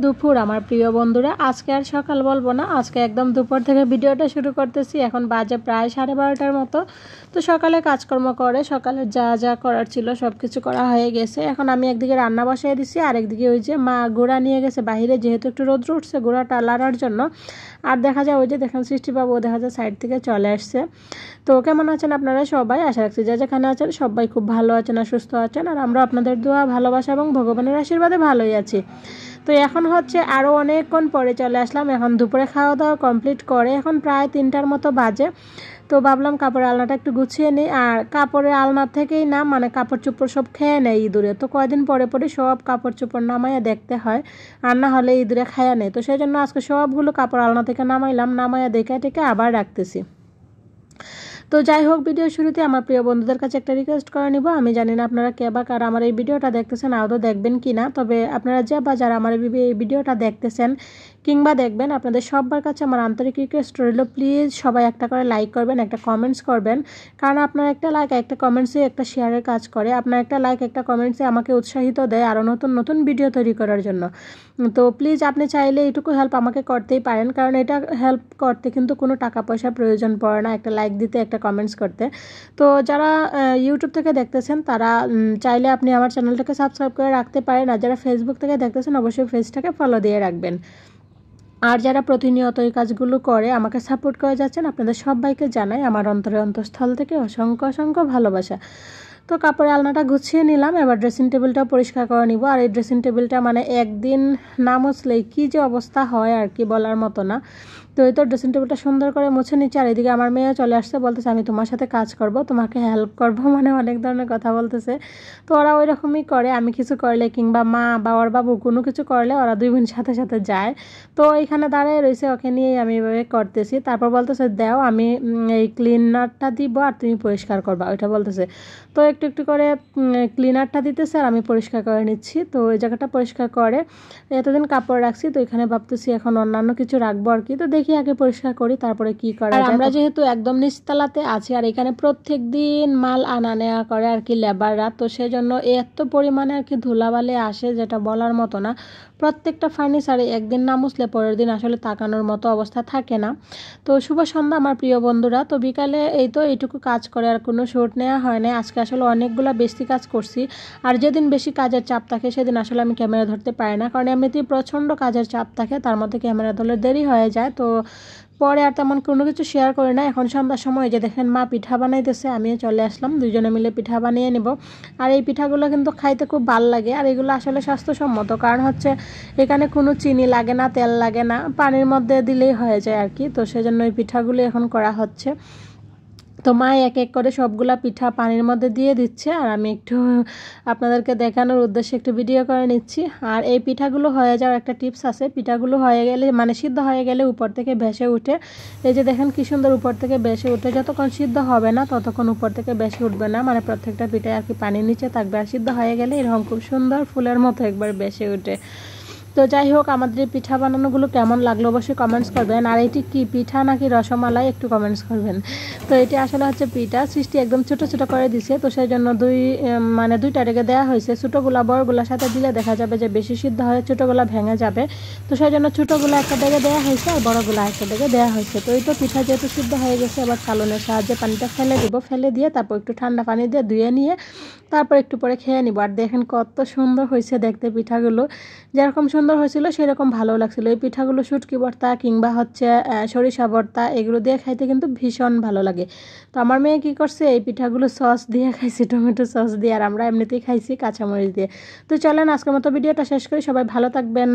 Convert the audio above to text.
দুপুর আমার প্রিয় বন্ধুরা, আজকে আর সকাল বলবো না, আজকে একদম দুপুর থেকে ভিডিওটা শুরু করতেছি। এখন বাজে প্রায় 12:30টার মতো। তো সকালে কাজকর্ম করে সকালে যা যা করার ছিল সব কিছু করা হয়ে গেছে। এখন আমি একদিকে রান্না বসাই দিছি, আর একদিকে ওই যে মা গুঁড়া নিয়ে গেছে বাইরে, যেহেতু একটু রোদ্র উঠছে গুঁড়াটা লাড়ার জন্য। আর দেখা যায় ওই যে দেখেন সৃষ্টিবাবু দেখা যায় সাইড থেকে চলে আসছে। তো কেমন আছেন আপনারা সবাই? আশা রাখছি যে যেখানে আছেন সবাই খুব ভালো আছেন আর সুস্থ আছেন, আর আমরা আপনাদের দোয়া ভালোবাসা এবং ভগবানের আশীর্বাদে ভালোই আছি। তো এখন হচ্ছে আরও অনেকক্ষণ পরে চলে আসলাম। এখন দুপুরে খাওয়া দাওয়া কমপ্লিট করে এখন প্রায় 3টার মতো বাজে। তো ভাবলাম কাপড়ের আলনাটা একটু গুছিয়ে নিই, আর কাপড়ের আলনা থেকেই না মানে কাপড় চোপড় সব খেয়ে নেয় ইঁদুরে। তো কয়দিন পরে পরে সব কাপড় চোপড় নামাইয়া দেখতে হয়, আর না হলে ইঁদুরে খাইয়া নেয়। তো সেই জন্য আজকে সবগুলো কাপড় আলনা থেকে নামাইলাম, নামাইয়া দেখে টেকে আবার রাখতেছি। তো যাই হোক, ভিডিও শুরুতে আমার প্রিয় বন্ধুদের কাছে একটা রিকোয়েস্ট করে নিব। আমি জানি না আপনারা কে বা কারা আমার এই ভিডিওটা দেখতেছেন, আদৌ দেখবেন কি না। তবে আপনারা যে বা যারা আমার এই ভিডিওটা দেখতেছেন কিংবা দেখবেন, আপনাদের সবার কাছে আমার আন্তরিক রিকোয়েস্ট রইল, প্লিজ সবাই একটা করে লাইক করবেন, একটা কমেন্টস করবেন। কারণ আপনার একটা লাইক একটা কমেন্টসে একটা শেয়ারের কাজ করে। আপনার একটা লাইক একটা কমেন্টসে আমাকে উৎসাহিত দেয় আরও নতুন নতুন ভিডিও তৈরি করার জন্য। তো প্লিজ আপনি চাইলে এইটুকু হেল্প আমাকে করতেই পারেন, কারণ এটা হেল্প করতে কিন্তু কোনো টাকা পয়সার প্রয়োজন পড়ে না, একটা লাইক দিতে একটা কমেন্টস করতে। তো যারা ইউটিউব থেকে দেখতেছেন তারা চাইলে আপনি আমার চ্যানেলটাকে সাবস্ক্রাইব করে রাখতে পারেন, আর যারা ফেসবুক থেকে দেখতেছেন অবশ্যই পেজটাকে ফলো দিয়ে রাখবেন। আর যারা প্রতিনিয়ত এই কাজগুলো করে আমাকে সাপোর্ট করে যাচ্ছেন, আপনাদের সবাইকে জানাই আমার অন্তরের অন্তঃস্থল থেকে অসংখ্য অসংখ্য ভালোবাসা। তো কাপড়ের আলনাটা গুছিয়ে নিলাম, এবার ড্রেসিং টেবিলটাও পরিষ্কার করে নিব। আর এই ড্রেসিং টেবিলটা মানে একদিন না মুছলেই কী যে অবস্থা হয় আর কি বলার মতো না। তো এই তো ড্রেসিং টেবিলটা সুন্দর করে মুছে নিচ্ছে। আর এদিকে আমার মেয়ে চলে আসছে, বলতেছে আমি তোমার সাথে কাজ করব, তোমাকে হেল্প করব, মানে অনেক ধরনের কথা বলতেছে। তো ওরা ওই রকমই করে, আমি কিছু করলে কিংবা মা বা ওর বাবু কোনো কিছু করলে ওরা দুই বোন সাথে সাথে যায়। তো এইখানে দাঁড়িয়ে রয়েছে, ওকে নিয়েই আমি এভাবে করতেছি। তারপর বলতেছে দাও আমি এই ক্লিনারটা দিব আর তুমি পরিষ্কার করবা, ওইটা বলতেছে। তো একটু একটু করে ক্লিনারটা দিতেছে আর আমি পরিষ্কার করে নিচ্ছি। তো ওই জায়গাটা পরিষ্কার করে এতদিন কাপড় রাখছি, তো এখানে ভাবতেছি এখন অন্যান্য কিছু রাখবো আর কি। তো দেখি আগে পরিষ্কার করি তারপরে কি করা যায়। আমরা যেহেতু একদম নিচতলাতে আছি, আর এখানে প্রত্যেক দিন মাল আনা নেওয়া করে আর কি লেবাররা, তো সেজন্য এত পরিমাণে আর কি ধুলাবালি আসে যেটা বলার মতো না। প্রত্যেকটা ফার্নিচারে একদিন না মুছলে পরের দিন আসলে তাকানোর মতো অবস্থা থাকে না। তো শুভ সন্ধ্যা আমার প্রিয় বন্ধুরা। তো বিকালে এই তো এইটুকু কাজ করে, আর কোনো শুট নেওয়া হয় না আজকে। আসলে অনেকগুলো বেশি কাজ করছি, আর যেদিন বেশি কাজের চাপ থাকে সেদিন আসলে আমি ক্যামেরা ধরতে পারি না, কারণ এমনিতেই প্রচণ্ড কাজের চাপ থাকে, তার মধ্যে ক্যামেরা ধরলে দেরি হয়ে যায়। তো পরে আর তেমন কোনো কিছু শেয়ার করি না। এখন সন্ধ্যার সময় যে দেখেন মা পিঠা বানাইতেছে, আমিও চলে আসলাম, দুজনে মিলে পিঠা বানিয়ে নেব। আর এই পিঠাগুলো কিন্তু খাইতে খুব ভালো লাগে, আর এগুলো আসলে স্বাস্থ্যসম্মত, কারণ হচ্ছে এখানে কোনো চিনি লাগে না, তেল লাগে না, পানির মধ্যে দিলেই হয়ে যায় আর কি। তো সেজন্য এই পিঠাগুলো এখন করা হচ্ছে। তো মা এক এক করে সবগুলা পিঠা পানির মধ্যে দিয়ে দিচ্ছে, আর আমি একটু আপনাদেরকে দেখানোর উদ্দেশ্যে একটু ভিডিও করে নিচ্ছি। আর এই পিঠাগুলো হয়ে যাওয়ার একটা টিপস আছে, পিঠাগুলো হয়ে গেলে মানে সিদ্ধ হয়ে গেলে উপর থেকে ভেসে উঠে, এই যে দেখেন কি সুন্দর উপর থেকে ভেসে উঠে। যতক্ষণ সিদ্ধ হবে না ততক্ষণ উপর থেকে ভেসে উঠবে না, মানে প্রত্যেকটা পিঠায় আর কি পানির নিচে থাকবে, আর সিদ্ধ হয়ে গেলে এরকম খুব সুন্দর ফুলের মতো একবার ভেসে উঠে। তো যাই হোক, আমাদের এই পিঠা বানানোগুলো কেমন লাগলো অবশ্যই কমেন্টস করবেন। আর এটি কি পিঠা নাকি রসমালাই একটু কমেন্টস করবেন। তো এটি আসলে হচ্ছে পিঠা, সৃষ্টি একদম ছোট ছোট করে দিছে, তো সেই জন্য দুইটা রেখে দেওয়া হয়েছে। ছোটোগুলা বড়গুলার সাথে দিলে দেখা যাবে যে বেশি সিদ্ধ হয়ে ছোটোগুলা ভেঙে যাবে, তো সেই জন্য ছোটোগুলো একটা ডেকে দেওয়া হয়েছে আর বড়গুলো একটা ডেকে দেওয়া হয়েছে। তো এই তো পিঠা যেহেতু সিদ্ধ হয়ে গেছে, এবার চালনের সাহায্যে পানিটা ফেলে দিব, ফেলে দিয়ে তারপর একটু ঠান্ডা পানি দিয়ে ধুয়ে নিয়ে তারপর একটু পরে খেয়ে নিব। আর দেখেন কত সুন্দর হয়েছে দেখতে পিঠাগুলো, যেরকম সুন্দর হয়েছিল সেরকম ভালো লাগছিল। এই পিঠাগুলো শুটকি ভর্তা কিংবা হচ্ছে সরিষা ভর্তা এগুলো দিয়ে খাইতে কিন্তু ভীষণ ভালো লাগে। তো আমার মেয়ে কী করছে, এই পিঠাগুলো সস দিয়ে খাইছি, টমেটো সস দিয়ে, আর আমরা এমনিতেই খাইছি কাঁচামরিচ দিয়ে। তো চলেন আজকের মতো ভিডিওটা শেষ করি, সবাই ভালো থাকবেন।